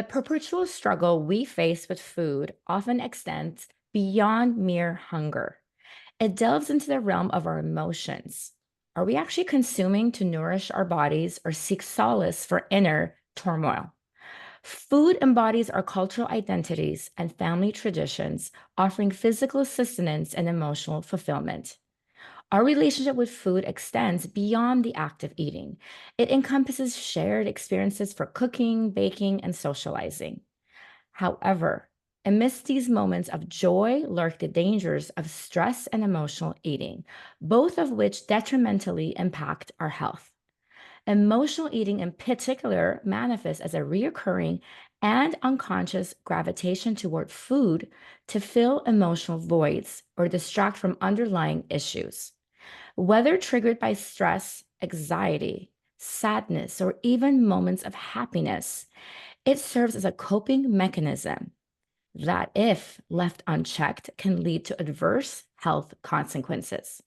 The perpetual struggle we face with food often extends beyond mere hunger. It delves into the realm of our emotions. Are we actually consuming to nourish our bodies or seek solace for inner turmoil? Food embodies our cultural identities and family traditions, offering physical sustenance and emotional fulfillment. Our relationship with food extends beyond the act of eating. It encompasses shared experiences for cooking, baking, and socializing. However, amidst these moments of joy lurk the dangers of stress and emotional eating, both of which detrimentally impact our health. Emotional eating, in particular, manifests as a reoccurring and unconscious gravitation toward food to fill emotional voids or distract from underlying issues. Whether triggered by stress, anxiety, sadness, or even moments of happiness, it serves as a coping mechanism that, if left unchecked, can lead to adverse health consequences.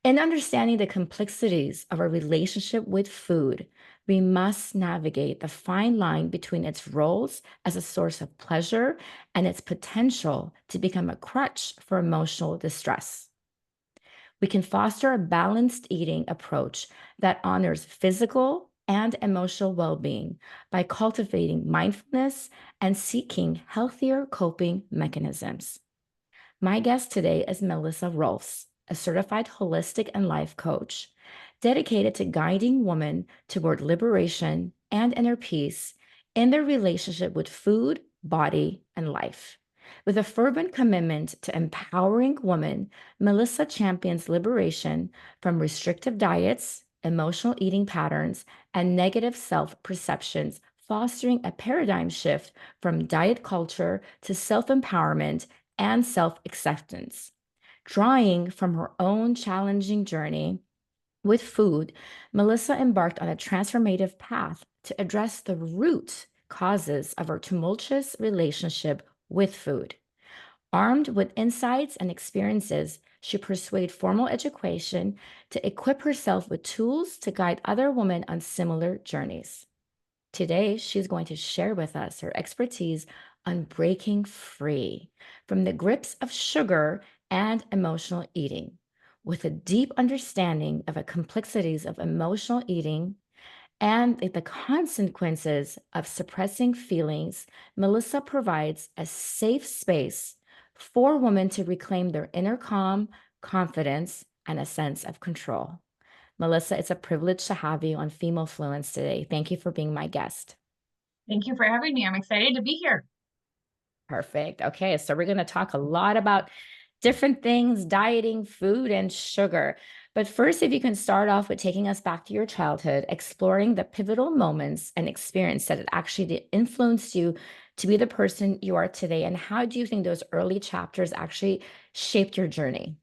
In understanding the complexities of our relationship with food, we must navigate the fine line between its roles as a source of pleasure and its potential to become a crutch for emotional distress. We can foster a balanced eating approach that honors physical and emotional well being by cultivating mindfulness and seeking healthier coping mechanisms. My guest today is Melissa Rohlfs, a certified holistic and life coach dedicated to guiding women toward liberation and inner peace in their relationship with food, body, and life. With a fervent commitment to empowering women, Melissa champions liberation from restrictive diets, emotional eating patterns, and negative self perceptions, fostering a paradigm shift from diet culture to self empowerment and self acceptance. Drawing from her own challenging journey with food, Melissa embarked on a transformative path to address the root causes of her tumultuous relationship with food. Armed with insights and experiences, she pursued formal education to equip herself with tools to guide other women on similar journeys. Today, she's going to share with us her expertise on breaking free from the grips of sugar and emotional eating. With a deep understanding of the complexities of emotional eating and the consequences of suppressing feelings, Melissa provides a safe space for women to reclaim their inner calm, confidence, and a sense of control. Melissa, it's a privilege to have you on Female Fluence today. Thank you for being my guest. Thank you for having me. I'm excited to be here. Perfect. Okay, so we're going to talk a lot about different things, dieting, food, and sugar. But first, if you can start off with taking us back to your childhood, exploring the pivotal moments and experience that it actually influenced you to be the person you are today. And how do you think those early chapters actually shaped your journey?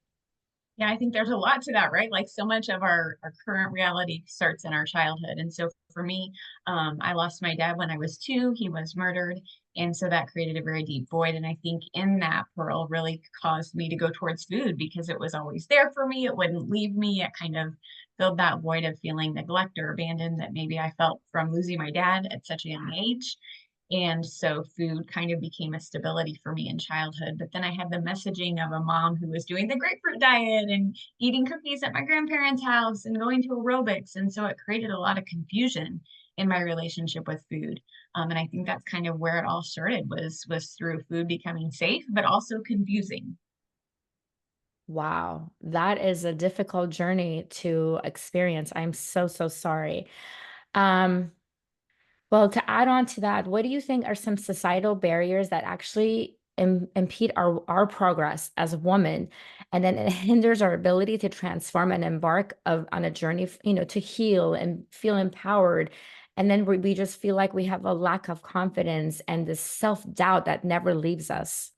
Yeah, I think there's a lot to that, right? Like so much of our current reality starts in our childhood. And so for me, I lost my dad when I was 2. He was murdered. And so that created a very deep void. And I think in that, Pearl really caused me to go towards food because it was always there for me. It wouldn't leave me. It kind of filled that void of feeling neglect or abandoned that maybe I felt from losing my dad at such a young age. And so food kind of became a stability for me in childhood. But then I had the messaging of a mom who was doing the grapefruit diet and eating cookies at my grandparents' house and going to aerobics. And so it created a lot of confusion in my relationship with food. And I think that's kind of where it all started was through food becoming safe, but also confusing. Wow, that is a difficult journey to experience. I'm so, so sorry. Um, Well, to add on to that, what do you think are some societal barriers that actually impede our progress as a woman, and then it hinders our ability to transform and embark on a journey, to heal and feel empowered, and then we just feel like we have a lack of confidence and this self-doubt that never leaves us.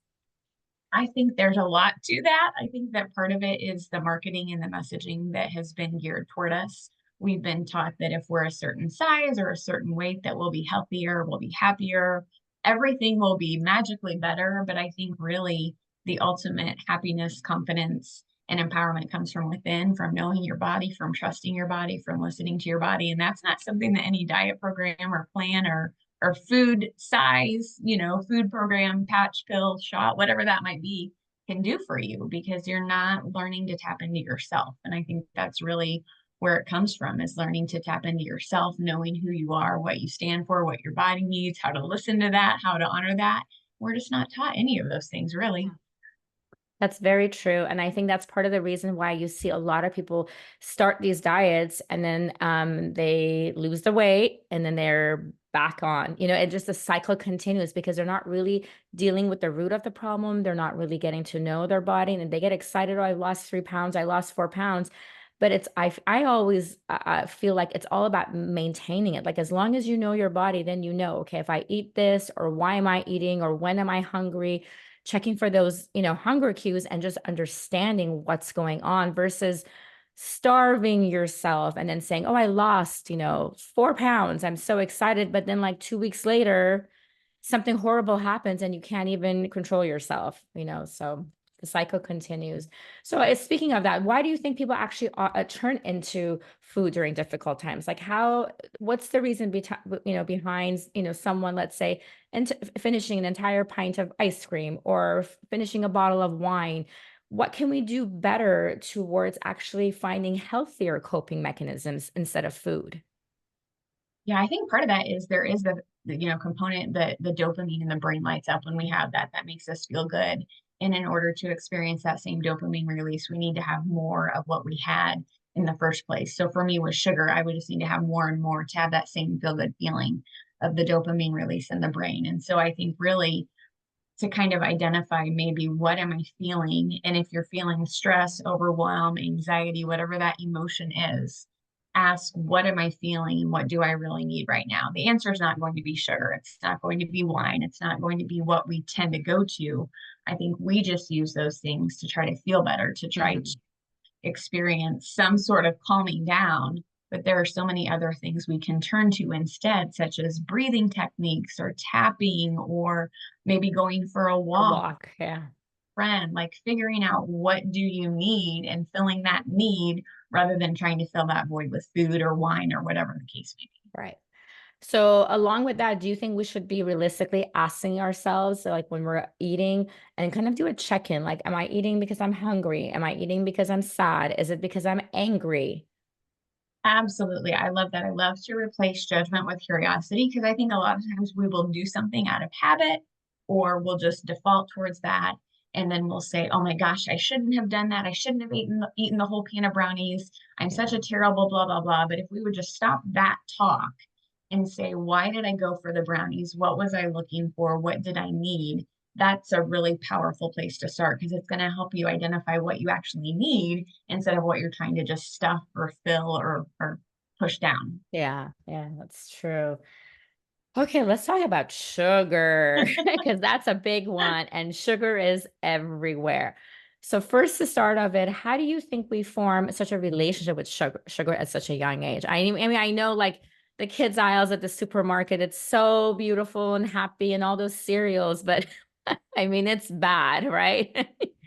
I think there's a lot to that. I think that part of it is the marketing and the messaging that has been geared toward us. We've been taught that if we're a certain size or a certain weight, that we'll be healthier, we'll be happier, everything will be magically better. But I think really the ultimate happiness, confidence, and empowerment comes from within, from knowing your body, from trusting your body, from listening to your body. And that's not something that any diet program or plan or or food size, food program, patch, pill, shot, whatever that might be, can do for you because you're not learning to tap into yourself. And I think that's really where it comes from, is learning to tap into yourself, knowing who you are, what you stand for, what your body needs, how to listen to that, how to honor that. We're just not taught any of those things, really. That's very true. And I think that's part of the reason why you see a lot of people start these diets and then they lose the weight and then they're back on. It just the cycle continues because they're not really dealing with the root of the problem. They're not really getting to know their body and they get excited. Oh, I lost 3 pounds. I lost 4 pounds. But I always feel like it's all about maintaining it. Like as long as you know your body, then you know, okay, if I eat this or why am I eating or when am I hungry, checking for those, hunger cues and just understanding what's going on versus starving yourself and then saying, oh, I lost, 4 pounds. I'm so excited. But then like 2 weeks later, something horrible happens and you can't even control yourself, so the cycle continues. So speaking of that, why do you think people actually turn into food during difficult times? Like what's the reason behind, someone, let's say, and finishing an entire pint of ice cream or finishing a bottle of wine? What can we do better towards actually finding healthier coping mechanisms instead of food? Yeah, I think part of that is there is the component, the dopamine in the brain lights up when we have that. That makes us feel good. And in order to experience that same dopamine release, we need to have more of what we had in the first place. So for me with sugar, I would just need to have more and more to have that same feel good feeling of the dopamine release in the brain. And so I think really to kind of identify maybe what am I feeling, and if you're feeling stress, overwhelm, anxiety, whatever that emotion is, ask what am I feeling, what do I really need right now. The answer is not going to be sugar, it's not going to be wine, it's not going to be what we tend to go to. I think we just use those things to try to feel better, to try to Mhm. experience some sort of calming down. But there are so many other things we can turn to instead, such as breathing techniques or tapping, or maybe going for a A walk, walk, yeah. friend, like figuring out what do you need and filling that need rather than trying to fill that void with food or wine or whatever the case may be. Right. So, along with that, do you think we should be realistically asking ourselves, so like when we're eating, and kind of do a check in? Like, am I eating because I'm hungry? Am I eating because I'm sad? Is it because I'm angry? Absolutely. I love that. I love to replace judgment with curiosity because I think a lot of times we will do something out of habit or we'll just default towards that. And then we'll say, oh my gosh, I shouldn't have done that. I shouldn't have eaten the whole can of brownies. I'm such Yeah. a terrible blah, blah, blah. But if we would just stop that talk and say, why did I go for the brownies? What was I looking for? What did I need? That's a really powerful place to start because it's going to help you identify what you actually need instead of what you're trying to just stuff or fill or push down. Yeah, yeah, that's true. Okay, let's talk about sugar because that's a big one, and sugar is everywhere. So, first, to start off it, how do you think we form such a relationship with sugar at such a young age? I mean, I know like the kids' aisles at the supermarket, it's so beautiful and happy and all those cereals, but I mean, it's bad, right?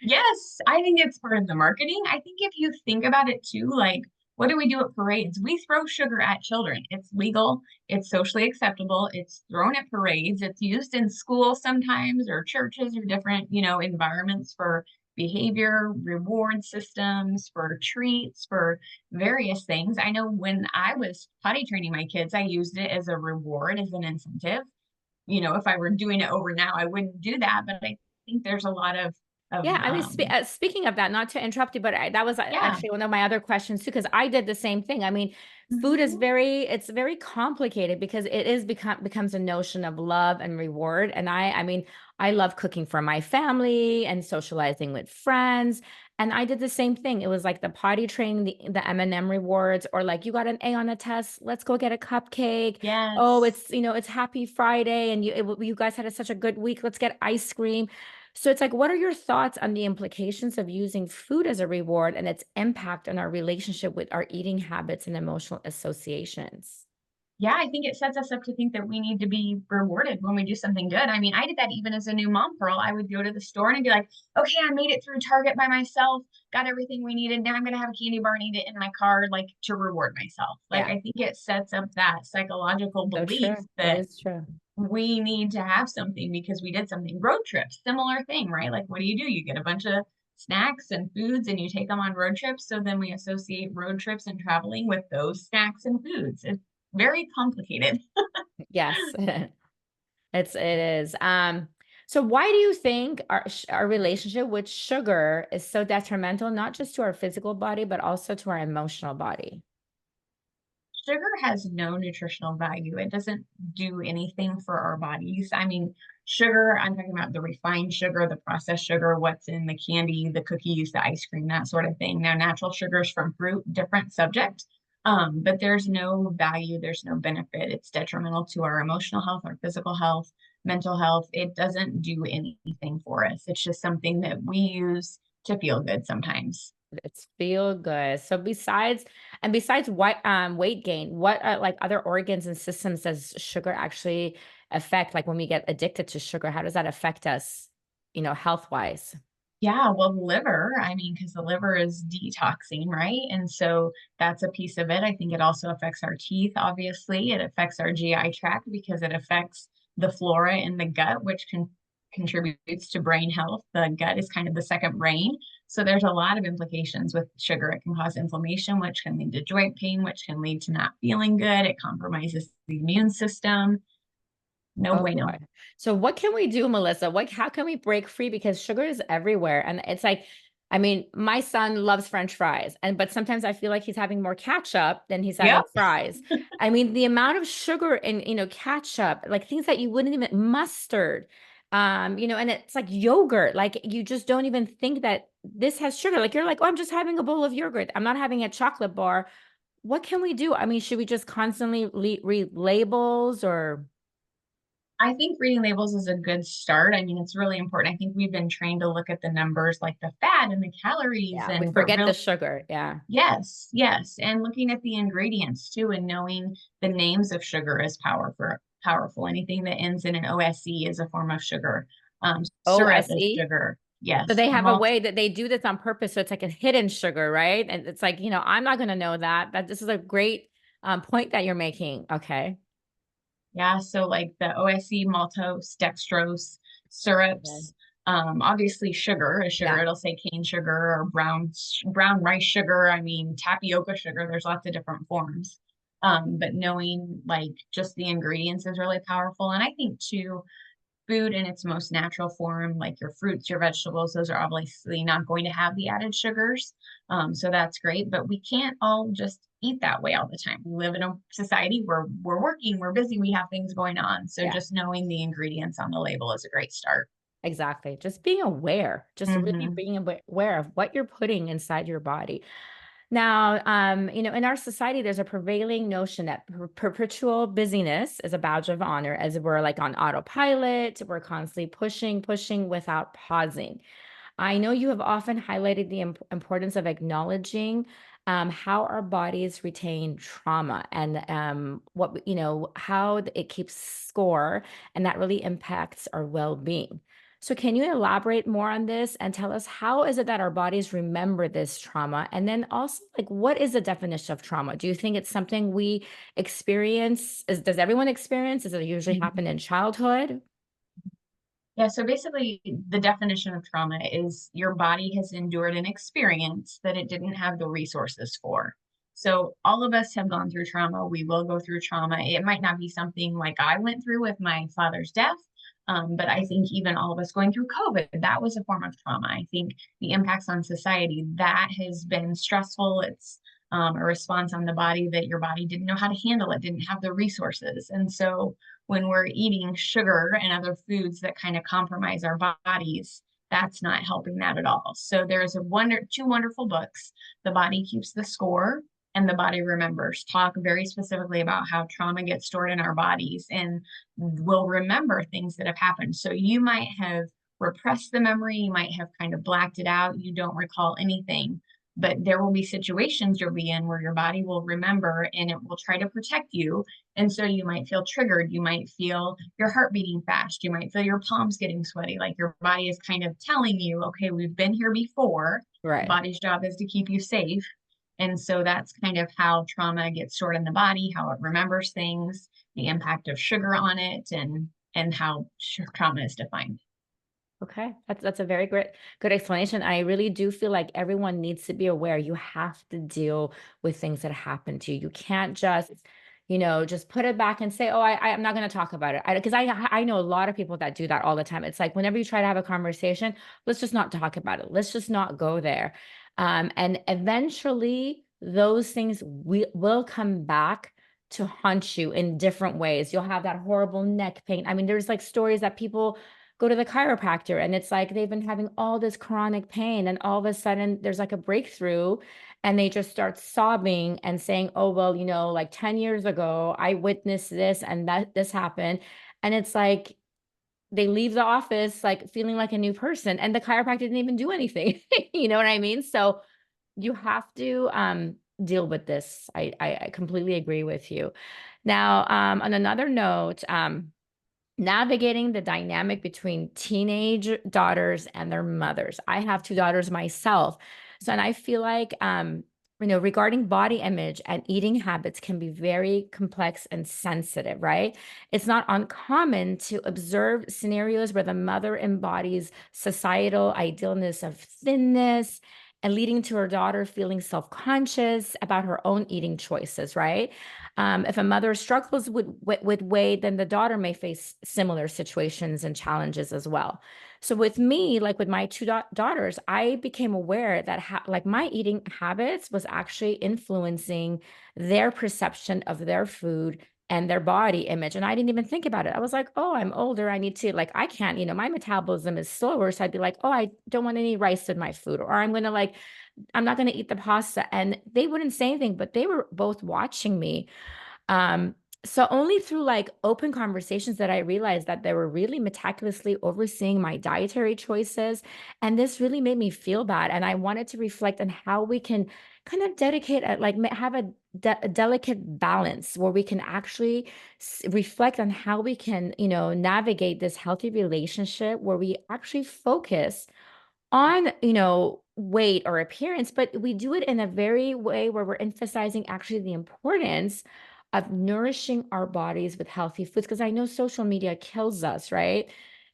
Yes, I think it's part of the marketing. I think if you think about it too, like what do we do at parades? We throw sugar at children. It's legal, it's socially acceptable, it's thrown at parades, it's used in school sometimes or churches or different, environments for behavior, reward systems, for treats, for various things. I know when I was potty training my kids, I used it as a reward, as an incentive. If I were doing it over now, I wouldn't do that, but I think there's a lot of Yeah, I mean, speaking of that, not to interrupt you, but that was yeah. actually one of my other questions too, because I did the same thing. I mean, food is Mhm. it's very complicated because it is becomes a notion of love and reward. And I mean, I love cooking for my family and socializing with friends. And I did the same thing. It was like the potty training, the M&M rewards, or like you got an A on the test, let's go get a cupcake. Oh, Yes. it's Happy Friday, and you guys had such a good week. Let's get ice cream. So it's like, what are your thoughts on the implications of using food as a reward and its impact on our relationship with our eating habits and emotional associations? Yeah, I think it sets us up to think that we need to be rewarded when we do something good. I mean, I did that even as a new mom, Pearl. I would go to the store and I'd be like, okay, I made it through Target by myself, got everything we needed. Now I'm going to have a candy bar and eat it in my car, like to reward myself. Like, Yeah, I think it sets up that psychological so belief true. It that is true. we need to have something because we did something. Road trips, similar thing, right? Like, what do? You get a bunch of snacks and foods and you take them on road trips. So then we associate road trips and traveling with those snacks and foods. It's very complicated. Yes, it is. So why do you think our relationship with sugar is so detrimental, not just to our physical body, but also to our emotional body? Sugar has no nutritional value. It doesn't do anything for our bodies. I mean, sugar, I'm talking about the refined sugar, the processed sugar, what's in the candy, the cookies, the ice cream, that sort of thing. Now, natural sugars from fruit, different subject. But there's no value, there's no benefit. It's detrimental to our emotional health, our physical health, mental health. It doesn't do anything for us. It's just something that we use to feel good sometimes. It's feel good. So besides what weight gain, what like other organs and systems does sugar actually affect? Like when we get addicted to sugar, how does that affect us, health wise? Yeah, well, the liver, I mean, because the liver is detoxing, right? And so that's a piece of it. I think it also affects our teeth, obviously. It affects our GI tract because it affects the flora in the gut, which contributes to brain health. The gut is kind of the second brain. So there's a lot of implications with sugar. It can cause inflammation, which can lead to joint pain, which can lead to not feeling good. It compromises the immune system. No Oh bueno. boy. So what can we do, Melissa? How can we break free? Because sugar is everywhere. And it's like, I mean, my son loves French fries, but sometimes I feel like he's having more ketchup than he's having Yep. fries. I mean, the amount of sugar in, ketchup, like things that you wouldn't even mustard, and it's like yogurt. Like you just don't even think that this has sugar. Like you're like, oh, I'm just having a bowl of yogurt. I'm not having a chocolate bar. What can we do? I mean, should we just constantly read labels or I think reading labels is a good start. I mean, it's really important. I think we've been trained to look at the numbers like the fat and the calories yeah, we and but forget the real sugar. Yeah. yes, yes. And looking at the ingredients too and knowing the names of sugar is powerful. Anything that ends in an OSE is a form of sugar. Syrup is OSE. sugar. So Yes. they have a Malt. way that they do this on purpose. So it's like a hidden sugar, right? And it's like, I'm not going to know that. That this is a great point that you're making. Okay. Yeah, so like the OSE, maltose, dextrose, Okay. syrups, obviously sugar is sugar. Yeah. It'll say cane sugar or brown rice sugar. I mean, tapioca sugar. There's lots of different forms. But knowing like just the ingredients is really powerful. And I think too, food in its most natural form, like your fruits, your vegetables, those are obviously not going to have the added sugars. So that's great, but we can't all just eat that way all the time. We live in a society where we're working, we're busy, we have things going on. So Yeah. just knowing the ingredients on the label is a great start. Exactly. Just being aware, just really Hmm. being aware of what you're putting inside your body. Now, in our society, there's a prevailing notion that perpetual busyness is a badge of honor, as we're like on autopilot, we're constantly pushing, pushing without pausing. I know you have often highlighted the importance of acknowledging how our bodies retain trauma and how it keeps score, and that really impacts our well-being. So, can you elaborate more on this and tell us how is it that our bodies remember this trauma? And then also, like, what is the definition of trauma? Do you think it's something we experience? Does everyone experience? Does it usually happen in childhood? Yeah, so basically, the definition of trauma is your body has endured an experience that it didn't have the resources for. So, all of us have gone through trauma. We will go through trauma. It might not be something like I went through with my father's death, but I think even all of us going through COVID, that was a form of trauma. I think the impacts on society, that has been stressful. It's a response on the body that your body didn't know how to handle it, didn't have the resources. And so, when we're eating sugar and other foods that kind of compromise our bodies, that's not helping that at all. So there's two wonderful books. The Body Keeps the Score and The Body Remembers. Talk very specifically about how trauma gets stored in our bodies and we'll remember things that have happened. So you might have repressed the memory, you might have kind of blacked it out, you don't recall anything. But there will be situations you'll be in where your body will remember and it will try to protect you, and so you might feel triggered. You might feel your heart beating fast. You might feel your palms getting sweaty. Like your body is kind of telling you, okay, we've been here before. The Right. body's job is to keep you safe. And so that's kind of how trauma gets stored in the body, how it remembers things, the impact of sugar on it, and how trauma is defined. Okay, that's a very great good explanation. I really do feel like everyone needs to be aware you have to deal with things that happen to you. You can't just, just put it back and say, "Oh, I'm not going to talk about it." Because I know a lot of people that do that all the time. It's like whenever you try to have a conversation, let's just not talk about it. Let's just not go there. And eventually, those things will come back to haunt you in different ways. You'll have that horrible neck pain. I mean, there's like stories that people go to the chiropractor and it's like they've been having all this chronic pain and all of a sudden there's like a breakthrough and they just start sobbing and saying, "Oh, well, like 10 years ago I witnessed this and that this happened." And it's like they leave the office like feeling like a new person and the chiropractor didn't even do anything. You know what I mean? So you have to deal with this. I completely agree with you. Now, on another note, navigating the dynamic between teenage daughters and their mothers. I have two daughters myself. So, and I feel like, regarding body image and eating habits can be very complex and sensitive, right? It's not uncommon to observe scenarios where the mother embodies societal idealness of thinness and leading to her daughter feeling self conscious about her own eating choices, right? If a mother struggles with weight, then the daughter may face similar situations and challenges as well. So with me, like with my two daughters, I became aware that like my eating habits was actually influencing their perception of their food and their body image. And I didn't even think about it. I was like, oh, I'm older. I need to, like, I can't, my metabolism is slower. So I'd be like, oh, I don't want any rice in my food. Or I'm going to like, I'm not going to eat the pasta. And they wouldn't say anything, but they were both watching me. um, so only through like open conversations that I realized that they were really meticulously overseeing my dietary choices. And this really made me feel bad. And I wanted to reflect on how we can kind of dedicate, like have a delicate balance where we can actually reflect on how we can, navigate this healthy relationship where we actually focus on, weight or appearance, but we do it in a very way where we're emphasizing actually the importance of nourishing our bodies with healthy foods. Because I know social media kills us, right?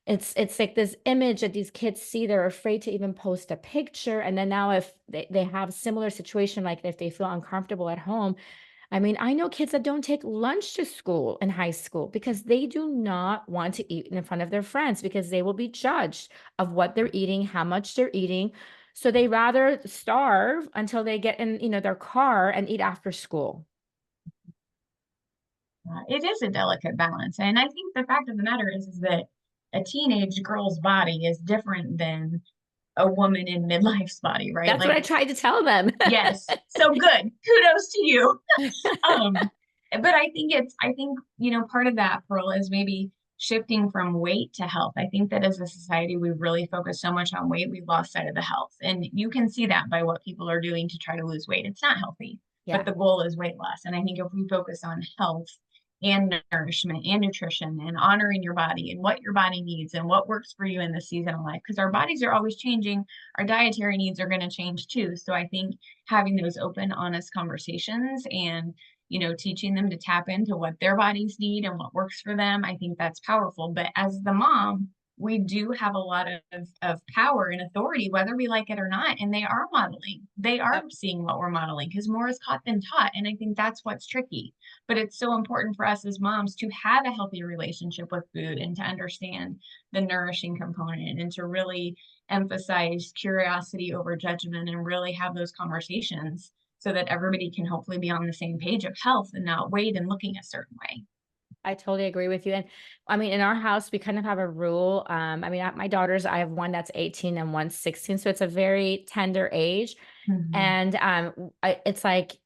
It's like this image that these kids see, they're afraid to even post a picture. And then now if they have similar situation, like if they feel uncomfortable at home, I mean, I know kids that don't take lunch to school in high school because they do not want to eat in front of their friends because they will be judged of what they're eating, how much they're eating. So they rather starve until they get in, their car and eat after school. It is a delicate balance. And I think the fact of the matter is that a teenage girl's body is different than a woman in midlife's body, right? That's what Like, I tried to tell them. yes, so good. Kudos to you. Um, but I think, part of that, Pearl, is maybe shifting from weight to health. I think that as a society, we've really focused so much on weight, we've lost sight of the health. And you can see that by what people are doing to try to lose weight. It's not healthy, but Yeah. the goal is weight loss. And I think if we focus on health and nourishment and nutrition and honoring your body and what your body needs and what works for you in the season of life, because our bodies are always changing, our dietary needs are going to change too. So I think having those open, honest conversations and teaching them to tap into what their bodies need and what works for them, I think that's powerful. But as the mom, we do have a lot of power and authority, whether we like it or not. And they are modeling, they are Yep. seeing what we're modeling because more is caught than taught. And I think that's what's tricky. But it's so important for us as moms to have a healthy relationship with food and to understand the nourishing component and to really emphasize curiosity over judgment and really have those conversations so that everybody can hopefully be on the same page of health and not weight and looking a certain way. I totally agree with you. And I mean, in our house, we kind of have a rule. I mean, my daughters, I have one that's 18 and one's 16. So it's a very tender age. Mhm. And it's like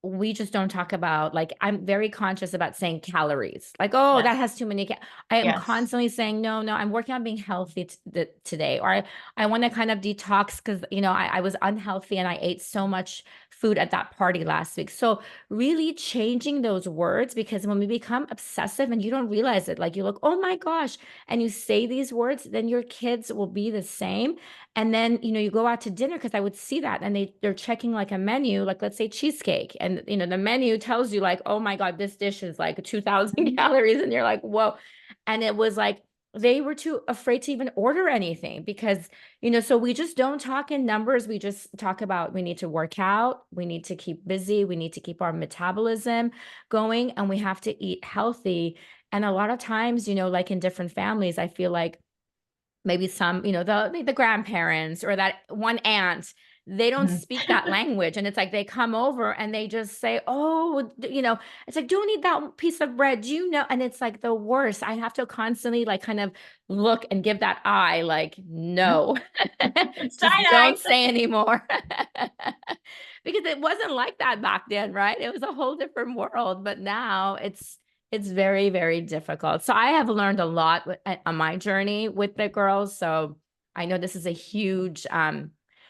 we just don't talk about, like, I'm very conscious about saying calories. Like, oh, that Yes. has too many. I am Yes. constantly saying, no, no, I'm working on being healthy today. Or I want to kind of detox because, I was unhealthy and I ate so much food at that party last week. So really changing those words, because when we become obsessive and you don't realize it, like you look, oh my gosh, and you say these words, then your kids will be the same. And then, you go out to dinner because I would see that and they're checking like a menu, like let's say cheesecake. And the menu tells you like, oh my God, this dish is like 2,000 Mhm. calories. And you're like, whoa. And it was like they were too afraid to even order anything because, so we just don't talk in numbers. We just talk about we need to work out, we need to keep busy, we need to keep our metabolism going, and we have to eat healthy. And a lot of times, like in different families, I feel like maybe some, the grandparents or that one aunt, they don't Mhm. speak that language. And it's like they come over and they just say, oh, it's like, don't eat that piece of bread. Do you know? And it's like the worst. I have to constantly like kind of look and give that eye, like, no, just Side eye. don't say anymore. Because it wasn't like that back then, right? It was a whole different world. But now it's very, very difficult. So I have learned a lot on my journey with the girls. So I know this is a huge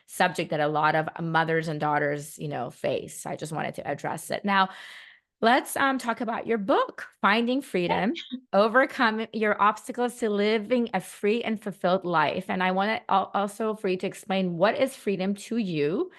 subject that a lot of mothers and daughters, face. I just wanted to address it. Now, let's talk about your book, Finding Freedom, Overcome Your Obstacles to Living a Free and Fulfilled Life. And I want to also for you to explain what is freedom to you.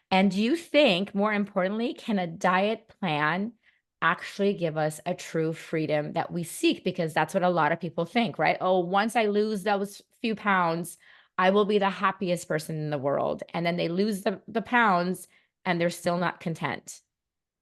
And do you think, more importantly, can a diet plan actually give us a true freedom that we seek? Because that's what a lot of people think, right? Oh, once I lose those few pounds, I will be the happiest person in the world. And then they lose the pounds and they're still not content.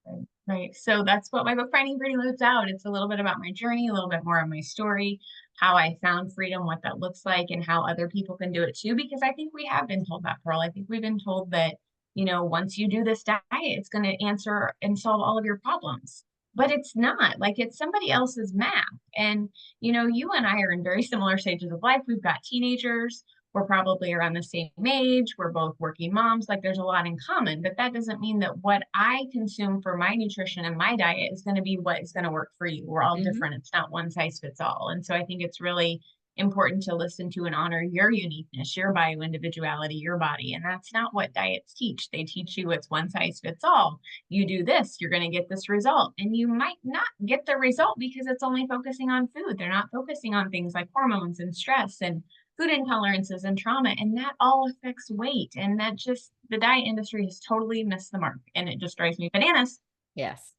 Right. Right. So that's what my book Finding Freedom is about. It's a little bit about my journey, a little bit more of my story, how I found freedom, what that looks like, and how other people can do it too. Because I think we have been told that, Pearl. I think we've been told that, once you do this diet, it's going to answer and solve all of your problems. But it's not. Like it's somebody else's math. And, you and I are in very similar stages of life. We've got teenagers. We're probably around the same age. We're both working moms. Like there's a lot in common, but that doesn't mean that what I consume for my nutrition and my diet is going to be what is going to work for you. We're all Mhm. different. It's not one size fits all. And so I think it's really important to listen to and honor your uniqueness, your bio individuality, your body. And that's not what diets teach. They teach you it's one size fits all. You do this, you're going to get this result. And you might not get the result because it's only focusing on food. They're not focusing on things like hormones and stress and food intolerances and trauma, and that all affects weight. And that just, the diet industry has totally missed the mark, and it just drives me bananas. Yes.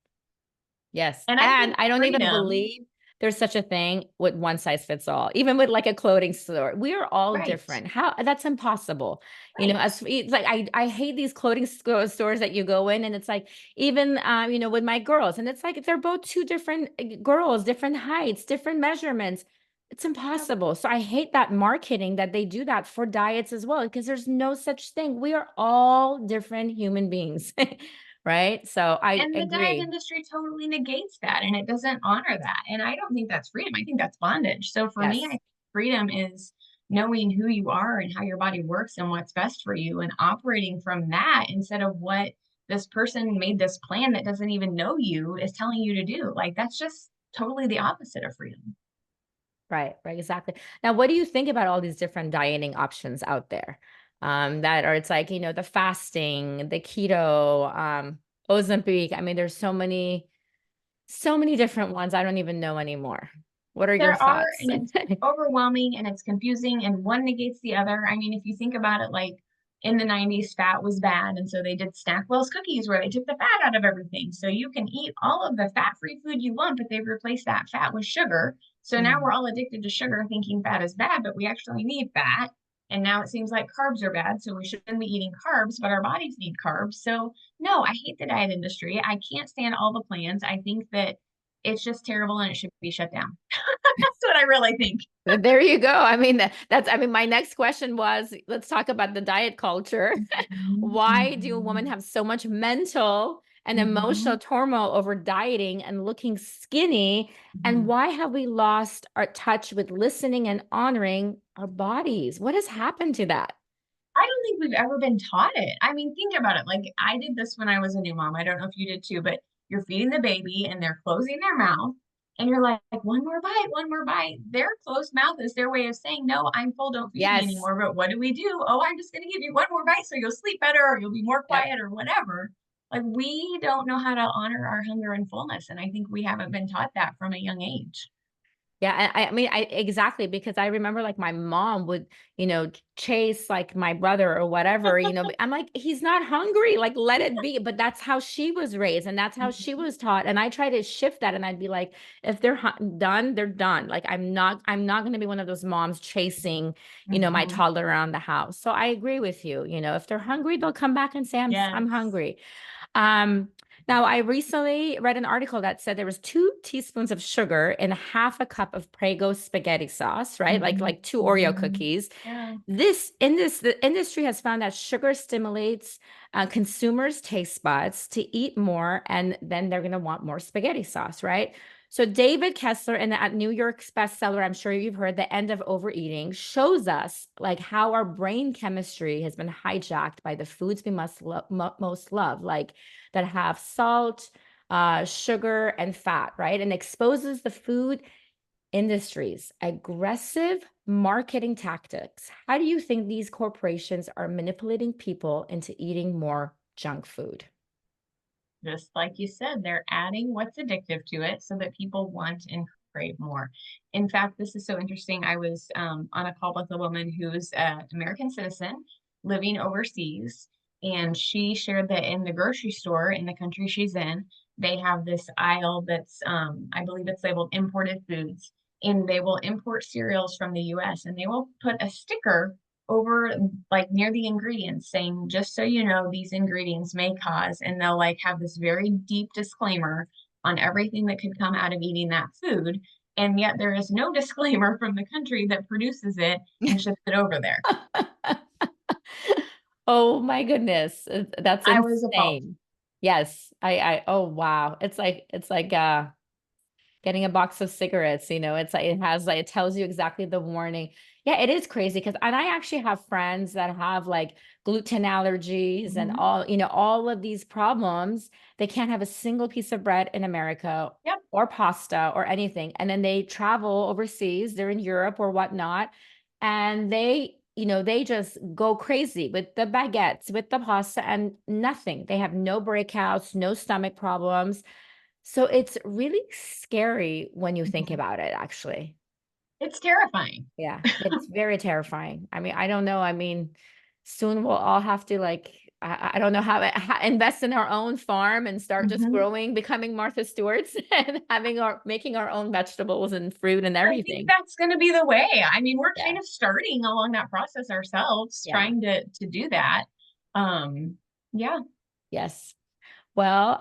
Yes. And I And think I don't even freedom, believe there's such a thing with one size fits all, even with like a clothing store. We are all right, different. How that's impossible. right. As it's like I hate these clothing stores that you go in and it's like even with my girls and it's like they're both two different girls, different heights, different measurements. It's Yep. impossible. So I hate that marketing that they do that for diets as well because there's no such thing. We are all different human beings. Right? So I And the diet agree. industry totally negates that and it doesn't honor that. And I don't think that's freedom. I think that's bondage. So for me, I Yes. think freedom is knowing who you are and how your body works and what's best for you and operating from that instead of what this person made this plan that doesn't even know you is telling you to do. Like that's just totally the opposite of freedom. Right, right, exactly. Now, what do you think about all these different dieting options out there? That are it's like, the fasting, the keto, Ozempic. I mean, there's so many different ones. I don't even know anymore. What are your There are, thoughts? and it's overwhelming and it's confusing, and one negates the other. I mean, if you think about it, like in the 90s, fat was bad. And so they did Snackwell's cookies where they took the fat out of everything. So you can eat all of the fat free food you want, but they've replaced that fat with sugar. So now we're Mhm. all addicted to sugar thinking fat is bad, but we actually need fat. And now it seems like carbs are bad. So we shouldn't be eating carbs, but our bodies need carbs. So no, I hate the diet industry. I can't stand all the plans. I think that it's just terrible and it should be shut down. That's what I really think. There you go. I mean, I mean, my next question was, let's talk about the diet culture. Mhm, Why do women mhm, have so much mental and emotional mhm, turmoil over dieting and looking skinny? And mhm. why have we lost our touch with listening and honoring our bodies? What has happened to that? I don't think we've ever been taught it. I mean, think about it. Like I did this when I was a new mom. I don't know if you did too, but you're feeding the baby and they're closing their mouth and you're like, one more bite, one more bite. Their closed mouth is their way of saying, no, I'm full, don't feed me Yes. anymore. But what do we do? Oh, I'm just going to give you one more bite so you'll sleep better or you'll be more Yep. quiet or whatever. Like we don't know how to honor our hunger and fullness. And I think we haven't been taught that from a young age. Yeah, I mean, I exactly, because I remember like my mom would, chase like my brother or whatever, but I'm like, he's not hungry, like let it be. But that's how she was raised and that's how she Mhm. was taught. And I try to shift that and I'd be like, if they're done, they're done. Like I'm not going to be one of those moms chasing, my Mhm. toddler around the house. So I agree with you. If they're hungry, they'll come back and say, I'm Yes. hungry. Um, Now, I recently read an article that said there was 2 teaspoons of sugar in half a cup of Prego spaghetti sauce, right? Like Mhm. like two Oreo Mhm. cookies. Yeah. The industry has found that sugar stimulates consumers' taste buds to eat more, and then they're going to want more spaghetti sauce, right? So David Kessler in the New York's bestseller, I'm sure you've heard, The End of Overeating, shows us like how our brain chemistry has been hijacked by the foods we most love, like that have salt, sugar, and fat, right? And exposes the food industries aggressive marketing tactics. How do you think these corporations are manipulating people into eating more junk food? Just like you said, they're adding what's addictive to it so that people want and crave more. In fact, this is so interesting. I was on a call with a woman who's an American citizen living overseas, and she shared that in the grocery store in the country she's in, they have this aisle that's, I believe it's labeled imported foods, and they will import cereals from the US and they will put a sticker over like near the ingredients saying, just so you know, these ingredients may cause, and they'll like have this very deep disclaimer on everything that could come out of eating that food. And yet there is no disclaimer from the country that produces it and ships it over there. Oh my goodness. That's I was appalled. insane. Yes. Oh wow. It's like getting a box of cigarettes, it's like it has like it tells you exactly the warning. Yeah, it is crazy because and I actually have friends that have like gluten allergies and Mhm. all of these problems. They can't have a single piece of bread in America Yep. or pasta or anything. And then they travel overseas, they're in Europe or whatnot, and they just go crazy with the baguettes, with the pasta and nothing. They have no breakouts, no stomach problems. So it's really scary when you think Mhm. about it, actually. It's terrifying. Yeah, it's very terrifying. I mean, I don't know. I mean, soon we'll all have to like, I don't know how invest in our own farm and start just Mhm. growing, becoming Martha Stewart's and making our own vegetables and fruit and I think everything. that's going to be the way. I mean, we're kind Yeah. of starting along that process ourselves, Yeah. trying to do that. Um, yeah, Yes. Well,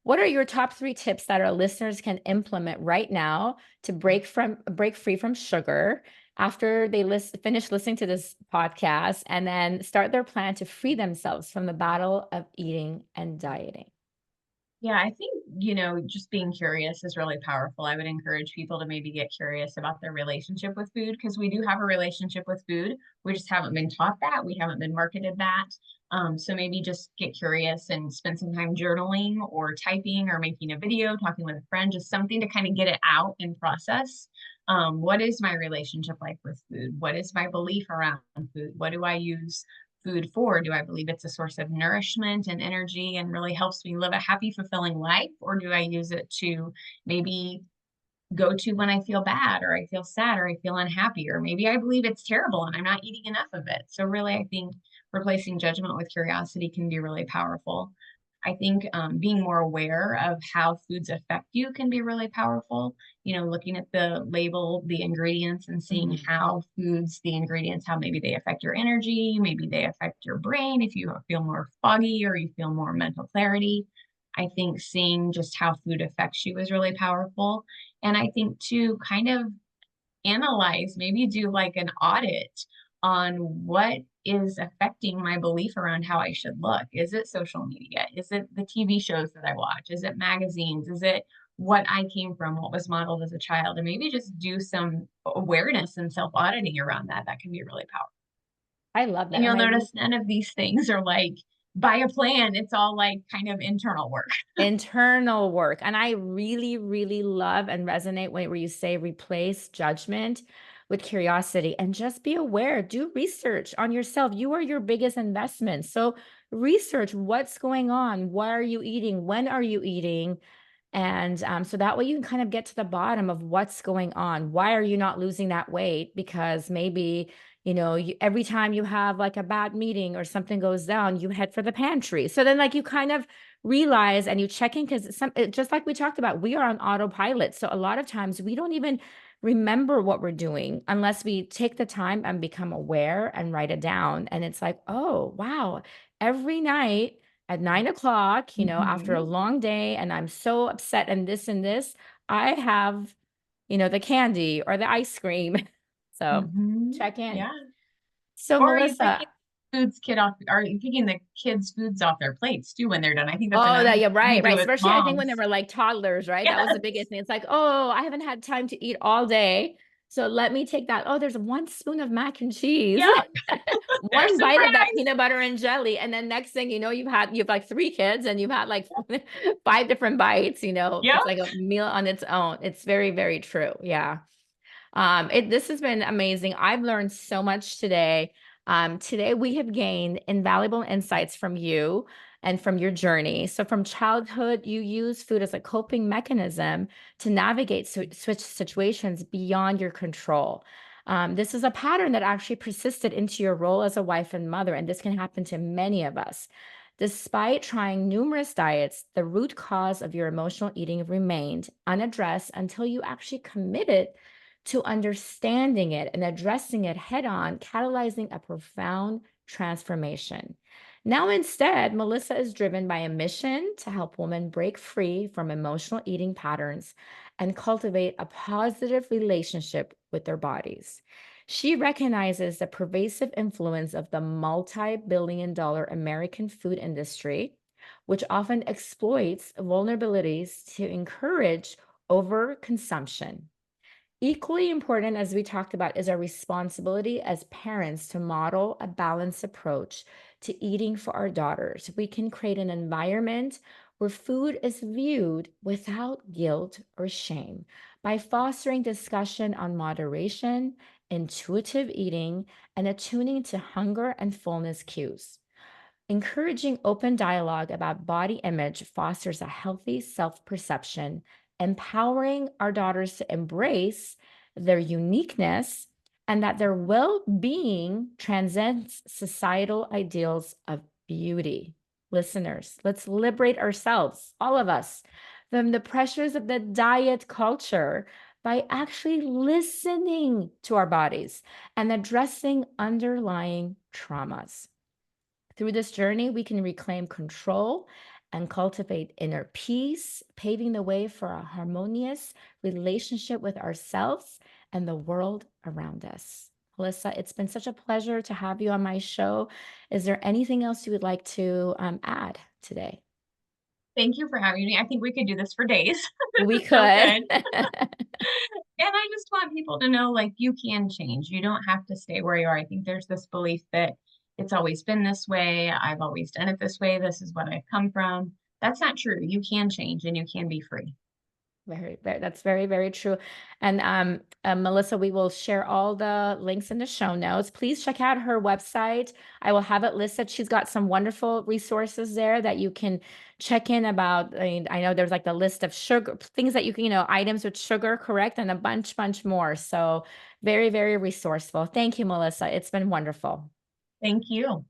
what are your top 3 tips that our listeners can implement right now to break free from sugar after they finish listening to this podcast and then start their plan to free themselves from the battle of eating and dieting? yeah, I think, just being curious is really powerful. I would encourage people to maybe get curious about their relationship with food because we do have a relationship with food. We just haven't been taught that. We haven't been marketed that. So maybe just get curious and spend some time journaling or typing or making a video, talking with a friend, just something to kind of get it out and process. What is my relationship like with food? What is my belief around food? What do I use food for? Do I believe it's a source of nourishment and energy and really helps me live a happy, fulfilling life? Or do I use it to maybe go to when I feel bad or I feel sad or I feel unhappy? Or maybe I believe it's terrible and I'm not eating enough of it. So, really, I think replacing judgment with curiosity can be really powerful. I think being more aware of how foods affect you can be really powerful. Looking at the label, the ingredients, and seeing Mhm. how foods, the ingredients, how maybe they affect your energy, maybe they affect your brain if you feel more foggy or you feel more mental clarity. I think seeing just how food affects you is really powerful. And I think to kind of analyze, maybe do like an audit on what is affecting my belief around how I should look. Is it social media? Is it the TV shows that I watch? Is it magazines? Is it what I came from, what was modeled as a child? And maybe just do some awareness and self auditing around that. That can be really powerful. I love And that. you'll And notice none of these things are like buy a plan. It's all like kind of internal work. internal work. And I really, really love and resonate where you say replace judgment with curiosity and just be aware. Do research on yourself. You are your biggest investment. So research what's going on. What are you eating? When are you eating? And so that way you can kind of get to the bottom of what's going on. Why are you not losing that weight? Because maybe, every time you have like a bad meeting or something goes down, you head for the pantry. So then, like, you kind of realize and you check in because just like we talked about, we are on autopilot. So a lot of times we don't even remember what we're doing unless we take the time and become aware and write it down. And it's like, oh, wow, every night at 9 o'clock, after a Mhm. long day, and I'm so upset and this, I have, the candy or the ice cream. So Mhm. check in. Yeah. So, Or are you Melissa, picking are you picking the kids' foods off their plates too when they're done? I think that's oh, another that, thing yeah, we right, do right. as Especially, I think when they moms. were like toddlers, right? That was the biggest Yes. thing. It's like, oh, I haven't had time to eat all day. So let me take that. Oh, there's 1 spoon of mac and cheese. Yep. They're One bite of that surprised. peanut butter and jelly, and then next thing you know, you've like 3 kids, and you've had like 5 different bites. It's Yep. like a meal on its own. It's very, very true. Yeah. This has been amazing. I've learned so much today. Today we have gained invaluable insights from you and from your journey. So from childhood, you use food as a coping mechanism to navigate switch situations beyond your control. This is a pattern that actually persisted into your role as a wife and mother, and this can happen to many of us. Despite trying numerous diets, the root cause of your emotional eating remained unaddressed until you actually committed to understanding it and addressing it head on, catalyzing a profound transformation. Now, instead, Melissa is driven by a mission to help women break free from emotional eating patterns and cultivate a positive relationship with their bodies. She recognizes the pervasive influence of the multi-billion-dollar American food industry, which often exploits vulnerabilities to encourage overconsumption. Equally important, as we talked about, is our responsibility as parents to model a balanced approach to eating for our daughters. We can create an environment where food is viewed without guilt or shame by fostering discussion on moderation, intuitive eating, and attuning to hunger and fullness cues. Encouraging open dialogue about body image fosters a healthy self perception, empowering our daughters to embrace their uniqueness and that their well being transcends societal ideals of beauty. Listeners, let's liberate ourselves, all of us, from the pressures of the diet culture by actually listening to our bodies and addressing underlying traumas. Through this journey, we can reclaim control and cultivate inner peace, paving the way for a harmonious relationship with ourselves and the world around us. Melissa, it's been such a pleasure to have you on my show. Is there anything else you would like to add today? Thank you for having me. I think we could do this for days. We This is so could. good. And I just want people to know, like, you can change. You don't have to stay where you are. I think there's this belief that it's always been this way. I've always done it this way. This is what I've come from. That's not true. You can change and you can be free. Very, very, that's very, very true. And Melissa, we will share all the links in the show notes. Please check out her website. I will have it listed. She's got some wonderful resources there that you can check in about. I mean, I know there's like the list of sugar things that you can, items with sugar, correct, and a bunch more. So very, very resourceful. Thank you, Melissa. It's been wonderful. Thank you.